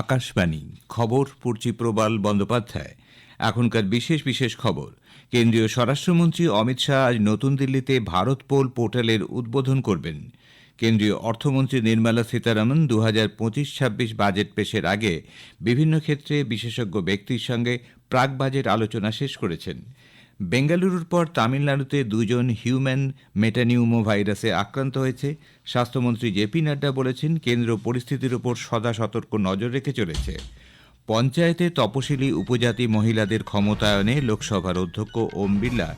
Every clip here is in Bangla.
আকাশবাণী খবর পড়ছি প্রবাল বন্দ্যোপাধ্যায়। এখনকার বিশেষ বিশেষ খবর। কেন্দ্রীয় স্বরাষ্ট্রমন্ত্রী অমিত শাহ আজ নতুন দিল্লিতে ভারত পোল পোর্টালের উদ্বোধন করবেন। কেন্দ্রীয় অর্থমন্ত্রী নির্মলা সীতারামন 2025-26 বাজেট পেশের আগে বিভিন্ন ক্ষেত্রে বিশেষজ্ঞ ব্যক্তির সঙ্গে প্রাক বাজেট আলোচনা শেষ করেছেন। বেঙ্গালুরুর পর তামিলনাড়ুতে দুজন হিউম্যান মেটানিউমো ভাইরাসে আক্রান্ত হয়েছে। স্বাস্থ্যমন্ত্রী জেপি নাড্ডা বলেছেন, কেন্দ্র পরিস্থিতির উপর সদা সতর্ক নজর রেখে চলেছে। পঞ্চায়েতে তপশিলি উপজাতি মহিলাদের ক্ষমতায়নে লোকসভার অধ্যক্ষ ওম বিড়লা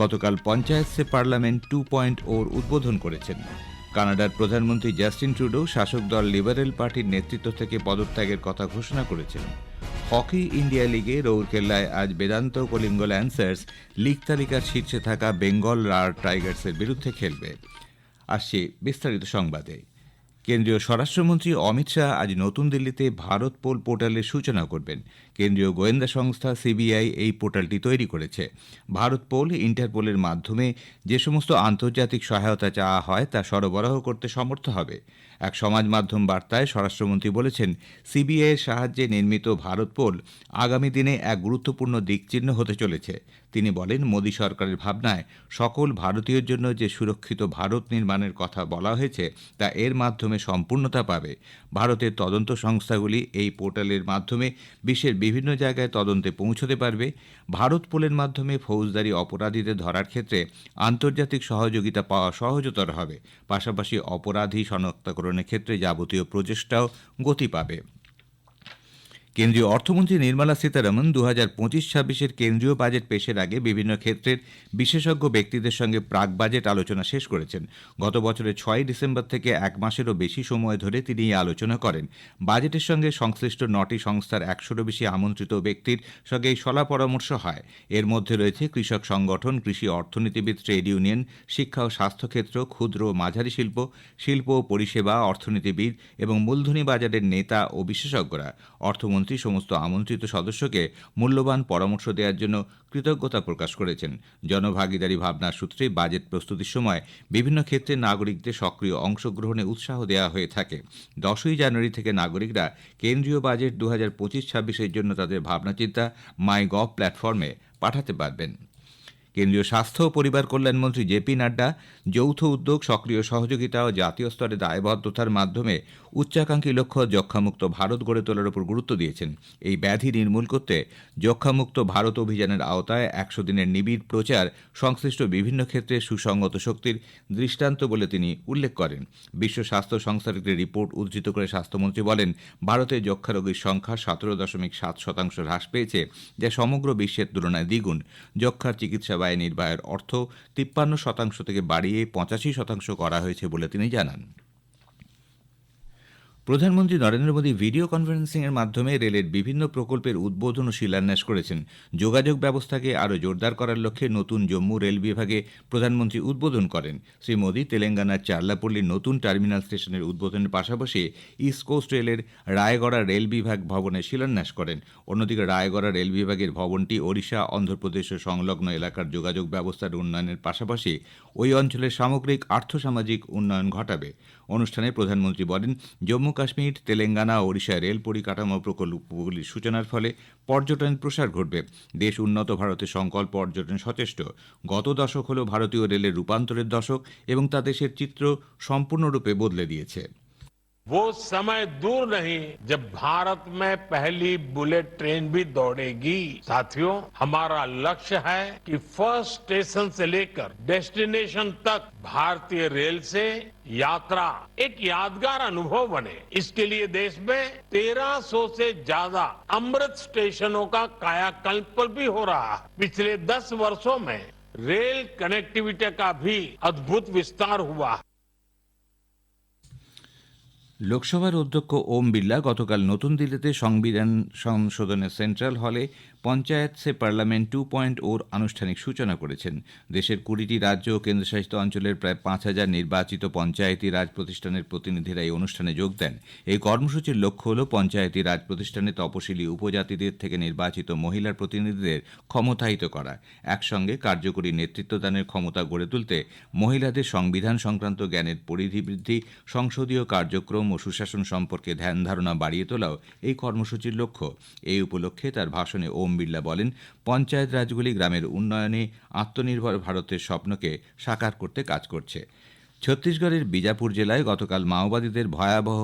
গতকাল পঞ্চায়েত সে পার্লামেন্ট 2.0 উদ্বোধন করেছেন। কানাডার প্রধানমন্ত্রী জাস্টিন ট্রুডো শাসক দল লিবারেল পার্টির নেতৃত্ব থেকে পদত্যাগের কথা ঘোষণা করেছেন। হকি ইন্ডিয়া লিগে রৌরকেল্লায় আজ বেদান্ত কলিঙ্গ ল্যান্সার্স লিগ তালিকার শীর্ষে থাকা বেঙ্গল রার টাইগার্সের বিরুদ্ধে খেলবে। আসছে বিস্তারিত সংবাদে। কেন্দ্রীয় স্বরাষ্ট্রমন্ত্রী অমিত শাহ আজ নতুন দিল্লিতে ভারত পোল পোর্টালের সূচনা করবেন। কেন্দ্রীয় গোয়েন্দা সংস্থা সিবিআই এই পোর্টালটি তৈরি করেছে। ভারত পোল ইন্টারপোলের মাধ্যমে যে সমস্ত আন্তর্জাতিক সহায়তা চাওয়া হয় তা সরবরাহ করতে সমর্থ হবে। এক সমাজ মাধ্যম বার্তায় স্বরাষ্ট্রমন্ত্রী বলেছেন, সিবিআইয়ের সাহায্যে নির্মিত ভারত পোল আগামী দিনে এক গুরুত্বপূর্ণ দিকচিহ্ন হতে চলেছে। তিনি বলেন, মোদী সরকারের ভাবনায় সকল ভারতীয়ের জন্য যে সুরক্ষিত ভারত নির্মাণের কথা বলা হয়েছে তা এর মাধ্যমে সম্পূর্ণতা পাবে। ভারতের তদন্ত সংস্থাগুলি এই পোর্টালের মাধ্যমে বিশ্বের বিভিন্ন জায়গায় তদন্তে পৌঁছতে পারবে। ভারত পোলের মাধ্যমে ফৌজদারি অপরাধীদের ধরার ক্ষেত্রে আন্তর্জাতিক সহযোগিতা পাওয়া সহজতর হবে। পাশাপাশি অপরাধী শনাক্তকরণের ক্ষেত্রে যাবতীয় প্রচেষ্টাও গতি পাবে। কেন্দ্রীয় অর্থমন্ত্রী নির্মলা সীতারামন 2025-26 কেন্দ্রীয় বাজেট পেশের আগে বিভিন্ন ক্ষেত্রের বিশেষজ্ঞ ব্যক্তিদের সঙ্গে প্রাক বাজেট আলোচনা শেষ করেছেন। গত বছরের 6 ডিসেম্বর থেকে এক মাসেরও বেশি সময় ধরে তিনি এই আলোচনা করেন। বাজেটের সঙ্গে সংশ্লিষ্ট 9টি সংস্থার 100-রও বেশি আমন্ত্রিত ব্যক্তির সঙ্গে এই সলা পরামর্শ হয়। এর মধ্যে রয়েছে কৃষক সংগঠন, কৃষি অর্থনীতিবিদ, ট্রেড ইউনিয়ন, শিক্ষা ও স্বাস্থ্যক্ষেত্র, ক্ষুদ্র ও মাঝারি শিল্প, শিল্প ও পরিষেবা, অর্থনীতিবিদ এবং মূলধনী বাজারের নেতা ও বিশেষজ্ঞরা। অর্থমন্ত্রী সমস্ত আমন্ত্রিত সদস্যকে মূল্যবান পরামর্শ দেওয়ার জন্য কৃতজ্ঞতা প্রকাশ করেছেন। জনভাগিদারি ভাবনার সূত্রে বাজেট প্রস্তুতির সময় বিভিন্ন ক্ষেত্রে নাগরিকদের সক্রিয় অংশগ্রহণে উৎসাহ দেওয়া হয়ে থাকে। 10ই জানুয়ারি থেকে নাগরিকরা কেন্দ্রীয় বাজেট 2025-26 জন্য তাদের ভাবনাচিন্তা মাইগভ প্ল্যাটফর্মে পাঠাতে পারবেন। কেন্দ্রীয় স্বাস্থ্য ও পরিবার কল্যাণমন্ত্রী জেপি নাড্ডা যৌথ উদ্যোগ, সক্রিয় সহযোগিতা ও জাতীয় স্তরে দায়বদ্ধতার মাধ্যমে উচ্চাকাঙ্ক্ষী লক্ষ্য যক্ষ্মামুক্ত ভারত গড়ে তোলার উপর গুরুত্ব দিয়েছেন। এই ব্যাধি নির্মূল করতে যক্ষ্মামুক্ত ভারত অভিযানের আওতায় 100 দিনের নিবিড় প্রচার সংশ্লিষ্ট বিভিন্ন ক্ষেত্রে সুসংগত শক্তির দৃষ্টান্ত বলে তিনি উল্লেখ করেন। বিশ্ব স্বাস্থ্য সংস্থার একটি রিপোর্ট উদ্ধৃত করে স্বাস্থ্যমন্ত্রী বলেন, ভারতে যক্ষ্মা রোগীর সংখ্যা 17.7% হ্রাস পেয়েছে, যা সমগ্র বিশ্বের তুলনায় দ্বিগুণ। যক্ষ্মার চিকিৎসা ব্যয় নির্বাহের অর্থ 53% থেকে বাড়িয়ে 85% করা হয়েছে বলে তিনি জানান। প্রধানমন্ত্রী নরেন্দ্র মোদী ভিডিও কনফারেন্সিংয়ের মাধ্যমে রেলের বিভিন্ন প্রকল্পের উদ্বোধন ও শিলান্যাস করেছেন। যোগাযোগ ব্যবস্থাকে আরও জোরদার করার লক্ষ্যে নতুন জম্মু রেল বিভাগে প্রধানমন্ত্রী উদ্বোধন করেন। শ্রী মোদী তেলেঙ্গানার চার্লাপল্লির নতুন টার্মিনাল স্টেশনের উদ্বোধনের পাশাপাশি ইস্ট কোস্ট রেলের রায়গড়া রেল বিভাগ ভবনের শিলান্যাস করেন। অন্যদিকে রায়গড়া রেল বিভাগের ভবনটি ওড়িশা, অন্ধ্রপ্রদেশ ও সংলগ্ন এলাকার যোগাযোগ ব্যবস্থার উন্নয়নের পাশাপাশি ওই অঞ্চলের সামগ্রিক আর্থসামাজিক উন্নয়ন ঘটাবে। অনুষ্ঠানে প্রধানমন্ত্রী বলেন, জম্মু কাশ্মীর, তেলেঙ্গানা ও ওড়িশায় রেল পরিকাঠামো প্রকল্পগুলির সূচনার ফলে পর্যটনের প্রসার ঘটবে। দেশ উন্নত ভারতের সংকল্প অর্জনে সচেষ্ট। গত দশক হল ভারতীয় রেলের রূপান্তরের দশক এবং তা দেশের চিত্র সম্পূর্ণরূপে বদলে দিয়েছে। वो समय दूर नहीं जब भारत में पहली बुलेट ट्रेन भी दौड़ेगी। साथियों, हमारा लक्ष्य है कि फर्स्ट स्टेशन से लेकर डेस्टिनेशन तक भारतीय रेल से यात्रा एक यादगार अनुभव बने। इसके लिए देश में 1300 से ज्यादा अमृत स्टेशनों का कायाकल्प भी हो रहा है। पिछले 10 वर्षों में रेल कनेक्टिविटी का भी अद्भुत विस्तार हुआ है। লোকসভার অধ্যক্ষ ওম বিড়লা গতকাল নতুন দিল্লিতে সংবিধান সংশোধনের সেন্ট্রাল হলে পঞ্চায়েত সে পার্লামেন্ট 2.0 আনুষ্ঠানিক সূচনা করেছেন। দেশের 20টি রাজ্য ও কেন্দ্রশাসিত অঞ্চলের প্রায় 5,000 নির্বাচিত পঞ্চায়েতি রাজ প্রতিষ্ঠানের প্রতিনিধিরা এই অনুষ্ঠানে যোগ দেন। এই কর্মসূচির লক্ষ্য হল পঞ্চায়েতি রাজ প্রতিষ্ঠানে তপশিলি উপজাতিদের থেকে নির্বাচিত মহিলার প্রতিনিধিদের ক্ষমতায়িত করা, একসঙ্গে কার্যকরী নেতৃত্বদানের ক্ষমতা গড়ে তুলতে মহিলাদের সংবিধান সংক্রান্ত জ্ঞানের পরিধি বৃদ্ধি, সংসদীয় কার্যক্রম ও সুশাসন সম্পর্কে ধ্যান ধারণা বাড়িয়ে তোলাও এই কর্মসূচির লক্ষ্য। এই উপলক্ষে তার ভাষণে ওম বিড়লা বলেন, পঞ্চায়েত রাজগুলি গ্রামের উন্নয়নে আত্মনির্ভর ভারতের স্বপ্নকে সাকার করতে কাজ করছে। ছত্তিশগড়ের বিজাপুর জেলায় গতকাল মাওবাদীদের ভয়াবহ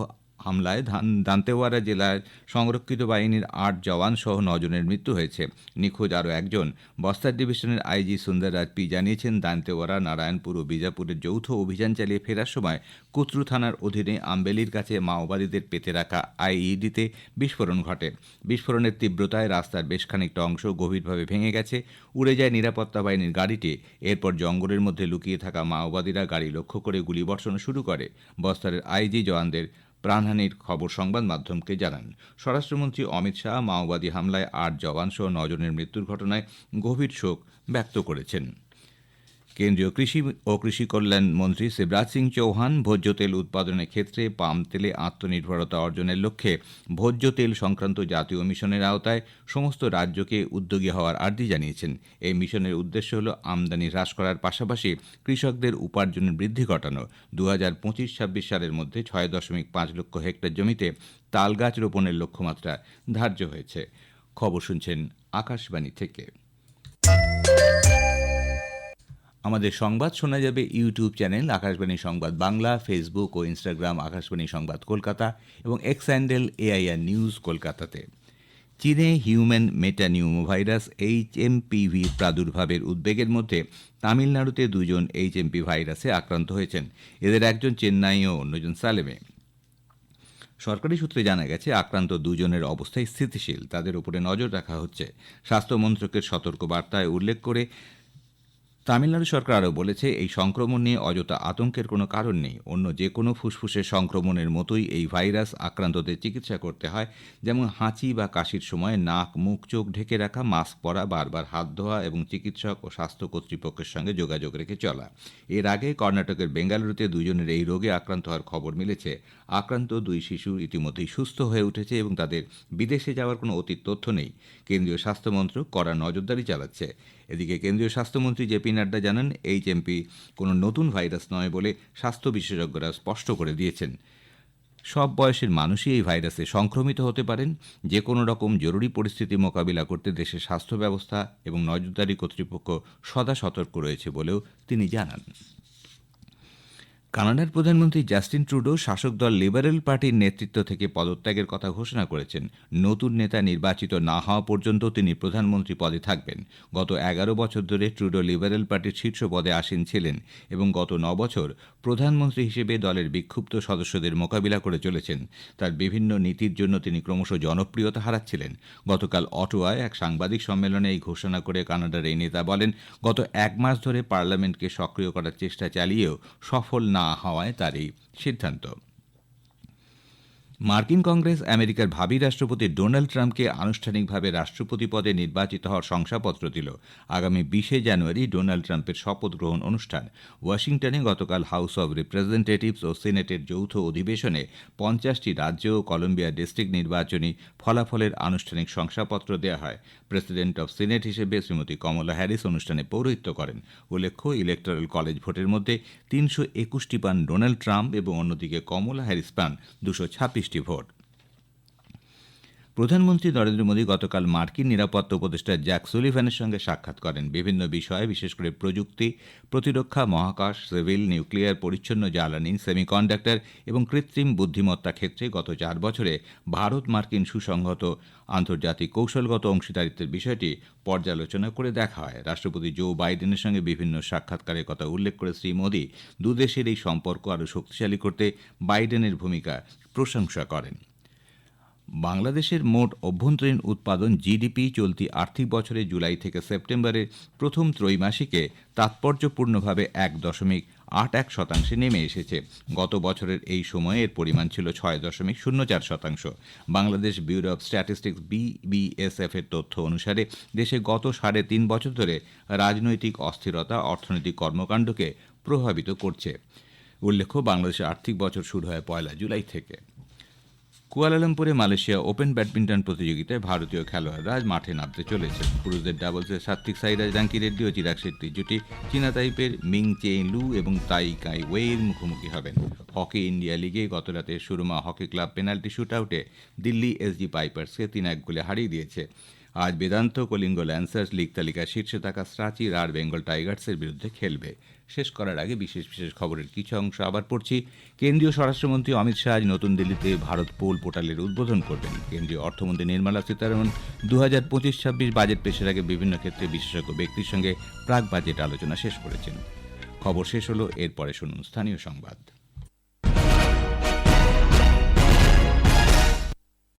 হামলায় দান্তেওয়াড়া জেলার সংরক্ষিত বাহিনীর 8 জওয়ান সহ 9 জনের মৃত্যু হয়েছে। নিখোঁজ আরও একজন। বস্তার ডিভিশনের আইজি সুন্দররাজ পি জানিয়েছেন, দান্তেওয়াড়া, নারায়ণপুর ও বিজাপুরের যৌথ অভিযান চালিয়ে ফেরার সময় কুতরু থানার অধীনে আম্বেলির কাছে মাওবাদীদের পেতে রাখা আইইডিতে বিস্ফোরণ ঘটে। বিস্ফোরণের তীব্রতায় রাস্তার বেশ খানিকটা অংশ গভীরভাবে ভেঙে গেছে। উড়ে যায় নিরাপত্তা বাহিনীর গাড়িটি। এরপর জঙ্গলের মধ্যে লুকিয়ে থাকা মাওবাদীরা গাড়ি লক্ষ্য করে গুলিবর্ষণ শুরু করে। বস্তারের আইজি জওয়ানদের প্রাণহানির খবর সংবাদ মাধ্যমকে জানান। স্বরাষ্ট্রমন্ত্রী অমিত শাহ মাওবাদী হামলায় 8 জওয়ান সহ 9 জনের মৃত্যুর ঘটনায় গভীর শোক ব্যক্ত করেছেন। কেন্দ্রীয় কৃষি ও কৃষি কল্যাণ মন্ত্রী শিবরাজ সিং চৌহান ভোজ্য তেল উৎপাদনের ক্ষেত্রে পাম তেলে আত্মনির্ভরতা অর্জনের লক্ষ্যে ভোজ্য তেল সংক্রান্ত জাতীয় মিশনের আওতায় সমস্ত রাজ্যকে উদ্যোগী হওয়ার আর্জি জানিয়েছেন। এই মিশনের উদ্দেশ্য হল আমদানি হ্রাস করার পাশাপাশি কৃষকদের উপার্জনের বৃদ্ধি ঘটানো। 2025-26 সালের মধ্যে 6.5 লক্ষ হেক্টর জমিতে তাল গাছ রোপণের লক্ষ্যমাত্রা ধার্য হয়েছে। খবর শুনছেন আকাশবাণী থেকে। আমাদের সংবাদ শোনা যাবে ইউটিউব চ্যানেল আকাশবাণী সংবাদ বাংলা, ফেসবুক ও ইনস্টাগ্রাম আকাশবাণী সংবাদ কলকাতা এবং এক্স হ্যান্ডেল AIR নিউজ কলকাতাতে। চীনে হিউম্যান মেটানিউমোভাইরাস HMPV প্রাদুর্ভাবের উদ্বেগের মধ্যে তামিলনাড়ুতে 2 জন HMP ভাইরাসে আক্রান্ত হয়েছেন। এদের একজন চেন্নাই ও অন্যজন সালেমে। সরকারি সূত্রে জানা গেছে, আক্রান্ত 2 জনের অবস্থায় স্থিতিশীল। তাদের উপরে নজর রাখা হচ্ছে। স্বাস্থ্য মন্ত্রকের সতর্কবার্তায় উল্লেখ করে তামিলনাড়ু সরকার আরও বলেছে, এই সংক্রমণ নিয়ে অযথা আতঙ্কের কোনো কারণ নেই। অন্য যে কোনো ফুসফুসের সংক্রমণের মতোই এই ভাইরাস আক্রান্তদের চিকিৎসা করতে হয়। যেমন হাঁচি বা কাশির সময় নাক, মুখ, চোখ ঢেকে রাখা, মাস্ক পরা, বারবার হাত ধোয়া এবং চিকিৎসক ও স্বাস্থ্য কর্তৃপক্ষের সঙ্গে যোগাযোগ রেখে চলা। এর আগে কর্ণাটকের বেঙ্গালুরুতে 2 জনের এই রোগে আক্রান্ত হওয়ার খবর মিলেছে। আক্রান্ত 2 শিশু ইতিমধ্যেই সুস্থ হয়ে উঠেছে এবং তাদের বিদেশে যাওয়ার কোনো অতীত তথ্য নেই। কেন্দ্রীয় স্বাস্থ্য মন্ত্রক কড়া নজরদারি চালাচ্ছে। এদিকে কেন্দ্রীয় স্বাস্থ্যমন্ত্রী জেপি নাড্ডা জানান, HMP কোনো নতুন ভাইরাস নয় বলে স্বাস্থ্য বিশেষজ্ঞরা স্পষ্ট করে দিয়েছেন। সব বয়সের মানুষই এই ভাইরাসে সংক্রমিত হতে পারেন। যে কোনো রকম জরুরি পরিস্থিতি মোকাবিলা করতে দেশের স্বাস্থ্য ব্যবস্থা এবং নজরদারি কর্তৃপক্ষ সদা সতর্ক রয়েছে বলেও তিনি জানান। কানাডার প্রধানমন্ত্রী জাস্টিন ট্রুডো শাসক দল লিবারেল পার্টির নেতৃত্ব থেকে পদত্যাগের কথা ঘোষণা করেছেন। নতুন নেতা নির্বাচিত না হওয়া পর্যন্ত তিনি প্রধানমন্ত্রী পদে থাকবেন। গত 11 বছর ধরে ট্রুডো লিবারেল পার্টির শীর্ষ পদে আসীন ছিলেন এবং গত 9 বছর প্রধানমন্ত্রী হিসেবে দলের বিক্ষুব্ধ সদস্যদের মোকাবিলা করে চলেছেন। তার বিভিন্ন নীতির জন্য তিনি ক্রমশ জনপ্রিয়তা হারাচ্ছিলেন। গতকাল অটোয়ায় এক সাংবাদিক সম্মেলনে এই ঘোষণা করে কানাডার এই নেতা বলেন, গত 1 মাস ধরে পার্লামেন্টকে সক্রিয় করার চেষ্টা চালিয়েও সফল না হওয়ায় তার এই সিদ্ধান্ত। মার্কিন কংগ্রেস আমেরিকার ভাবী রাষ্ট্রপতি ডোনাল্ড ট্রাম্পকে আনুষ্ঠানিকভাবে রাষ্ট্রপতি পদে নির্বাচিত হওয়ার শংসাপত্র দিল। আগামী 20 জানুয়ারি ডোনাল্ড ট্রাম্পের শপথ গ্রহণ অনুষ্ঠান। ওয়াশিংটনে গতকাল হাউস অব রিপ্রেজেন্টেটিভস ও সিনেটের যৌথ অধিবেশনে 50টি রাজ্য ও কলম্বিয়া ডিস্ট্রিক্ট নির্বাচনী ফলাফলের আনুষ্ঠানিক শংসাপত্র দেওয়া হয়। প্রেসিডেন্ট অব সিনেট হিসেবে শ্রীমতী কমলা হ্যারিস অনুষ্ঠানে পৌরোহিত্য করেন। উল্লেখ্য, ইলেকটোরাল কলেজ ভোটের মধ্যে 321টি পান ডোনাল্ড ট্রাম্প এবং অন্যদিকে কমলা হ্যারিস পান 226 ভোট। প্রধানমন্ত্রী নরেন্দ্র মোদী গতকাল মার্কিন নিরাপত্তা উপদেষ্টা জ্যাক সুলিভানের সঙ্গে সাক্ষাৎ করেন। বিভিন্ন বিষয়ে, বিশেষ করে প্রযুক্তি, প্রতিরক্ষা, মহাকাশ, সিভিল, নিউক্লিয়ার, পরিচ্ছন্ন জ্বালানি, সেমিকন্ডাক্টর এবং কৃত্রিম বুদ্ধিমত্তা ক্ষেত্রে গত 4 বছরে ভারত মার্কিন সুসংহত আন্তর্জাতিক কৌশলগত অংশীদারিত্বের বিষয়টি পর্যালোচনা করে দেখা হয়। রাষ্ট্রপতি জো বাইডেনের সঙ্গে বিভিন্ন সাক্ষাৎকারের কথা উল্লেখ করে শ্রী মোদী দুদেশের এই সম্পর্ক আরও শক্তিশালী করতে বাইডেনের ভূমিকা প্রশংসা করেন। বাংলাদেশের মোট অভ্যন্তরীণ উৎপাদন জিডিপি চলতি আর্থিক বছরে জুলাই থেকে সেপ্টেম্বরের প্রথম ত্রৈমাসিকে তাৎপর্যপূর্ণভাবে 1.8 8.1% নেমে এসেছে। গত বছরের এই সময়ে এর পরিমাণ ছিল 6.04%। Bangladesh bureau of statistics BBSF এর তথ্য অনুসারে দেশে গত 3.5 বছর ধরে রাজনৈতিক অস্থিরতা অর্থনৈতিক কর্মকাণ্ডকে প্রভাবিত করছে। উল্লেখ্য, বাংলাদেশের আর্থিক বছর শুরু হয় 1 জুলাই থেকে। কুয়ালালামপুরে মালয়েশিয়া ওপেন ব্যাডমিন্টন প্রতিযোগিতায় ভারতীয় খেলোয়াড়রা আজ মাঠে নামতে চলেছে। পুরুষদের ডাবলসে সাত্বিক সাইরাজ, রাঙ্কি রেড্ডি ও চিরাগ শেট্টির জুটি চীনা তাইপের মিং চে লু এবং তাই কাই ওয়ের মুখোমুখি হবেন। হকি ইন্ডিয়া লিগে গতরাতে সুরমা হকি ক্লাব পেনাল্টি শুটআউটে দিল্লি SG পাইপার্সকে 3-1 গোলে হারিয়ে দিয়েছে। আজ বেদান্ত কলিঙ্গ ল্যান্সার্স লিগ তালিকার শীর্ষে থাকা স্ট্রাচি আর বেঙ্গল টাইগার্সের বিরুদ্ধে খেলবে। শেষ করার আগে বিশেষ বিশেষ খবরের কিছু অংশ আবার পড়ছি। কেন্দ্রীয় স্বরাষ্ট্রমন্ত্রী অমিত শাহ আজ নতুন দিল্লিতে ভারত পোল পোর্টালের উদ্বোধন করবেন। কেন্দ্রীয় অর্থমন্ত্রী নির্মলা সীতারমণ 2025-26 বাজেট পেশের আগে বিভিন্ন ক্ষেত্রে বিশেষজ্ঞ ব্যক্তির সঙ্গে প্রাক বাজেট আলোচনা শেষ করেছেন। খবর শেষ হলো, এরপরে শুনুন স্থানীয় সংবাদ।